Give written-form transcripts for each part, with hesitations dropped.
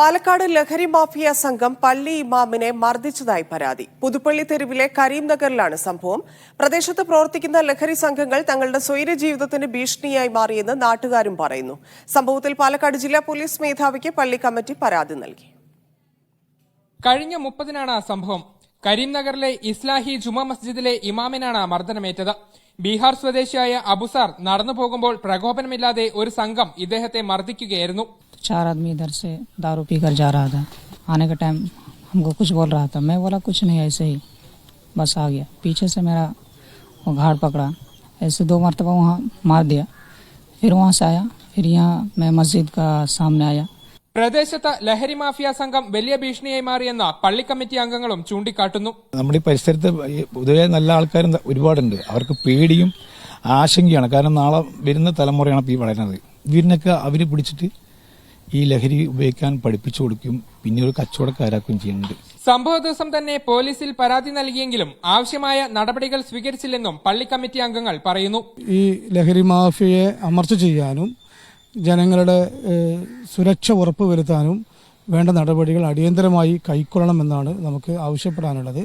പാലക്കാട് ലഹരി മാഫിയ സംഘം പള്ളി ഇമാമിനെ മർദ്ദിച്ചതായി പരാതി. പുതുപ്പള്ളി തെരുവിലെ കരീം നഗറിലാണ് സംഭവം. പ്രദേശത്ത് പ്രവർത്തിക്കുന്ന ലഹരി സംഘങ്ങൾ തങ്ങളുടെ സ്വൈര ജീവിതത്തിന് ഭീഷണിയായി മാറിയെന്ന് നാട്ടുകാരും പറയുന്നു. സംഭവത്തിൽ പാലക്കാട് ജില്ലാ പോലീസ് മേധാവിക്ക് പള്ളി കമ്മിറ്റി പരാതി നൽകി. കഴിഞ്ഞ 30-നാണ് സംഭവം. കരീംനഗറിലെ ഇസ്ലാഹി ജുമാ മസ്ജിദിലെ ഇമാമിനാണ് മർദ്ദനമേറ്റത്. ബീഹാർ സ്വദേശിയായ അബുസാർ നടന്നു പോകുമ്പോൾ പ്രകോപനമില്ലാതെ ഒരു സംഘം ഇദ്ദേഹത്തെ മർദ്ദിക്കുകയായിരുന്നു. 4 आदमी इधर से दारू पीकर जा रहा था. आने के टाइम हमको कुछ बोल रहा था. मैं बोला कुछ नहीं, ऐसे ही बस आ गया. पीछे से मेरा वो घाड़ पकड़ा, ऐसे 2 मरतबा वहाँ मार दिया. फिर वहाँ से आया, फिर यहाँ मैं मस्जिद का सामने आया. പ്രദേശത്ത് ലഹരി മാഫിയ സംഘം വലിയ ഭീഷണിയായി മാറിയെന്ന് പള്ളി കമ്മിറ്റി അംഗങ്ങളും ചൂണ്ടിക്കാട്ടുന്നു. നമ്മുടെ ഈ പരിസരത്ത് പൊതുവെ നല്ല ആൾക്കാരും ഒരുപാടുണ്ട്. അവർക്ക് പേടിയും ആശങ്കയാണ്. കാരണം നാളെ വരുന്ന തലമുറയാണ് ഈ വളരുന്നത്. ഇവരിനൊക്കെ അവര് പിടിച്ചിട്ട് ഈ ലഹരി ഉപയോഗിക്കാൻ പഠിപ്പിച്ചു കൊടുക്കും, പിന്നെ ഒരു കച്ചവടക്കാരാക്കുകയും ചെയ്യുന്നുണ്ട്. സംഭവ ദിവസം തന്നെ പോലീസിൽ പരാതി നൽകിയെങ്കിലും ആവശ്യമായ നടപടികൾ സ്വീകരിച്ചില്ലെന്നും പള്ളി കമ്മിറ്റി അംഗങ്ങൾ പറയുന്നു. ഈ ലഹരി മാഫിയയെ അമർച്ച ചെയ്യാനും ജനങ്ങളുടെ സുരക്ഷ ഉറപ്പുവരുത്താനും വേണ്ട നടപടികൾ അടിയന്തരമായി കൈക്കൊള്ളണമെന്നാണ് നമുക്ക് ആവശ്യപ്പെടാനുള്ളത്.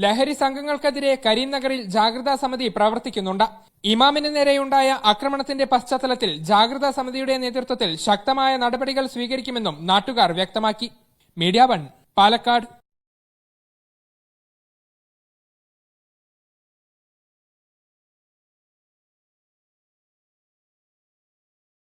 ലഹരി സംഘങ്ങൾക്കെതിരെ കരീംനഗറിൽ ജാഗ്രതാ സമിതി പ്രവർത്തിക്കുന്നുണ്ട്. ഇമാമിന് നേരെയുണ്ടായ ആക്രമണത്തിന്റെ പശ്ചാത്തലത്തിൽ ജാഗ്രതാ സമിതിയുടെ നേതൃത്വത്തിൽ ശക്തമായ നടപടികൾ സ്വീകരിക്കുമെന്നും നാട്ടുകാർ വ്യക്തമാക്കി. മീഡിയ 1 പാലക്കാട്.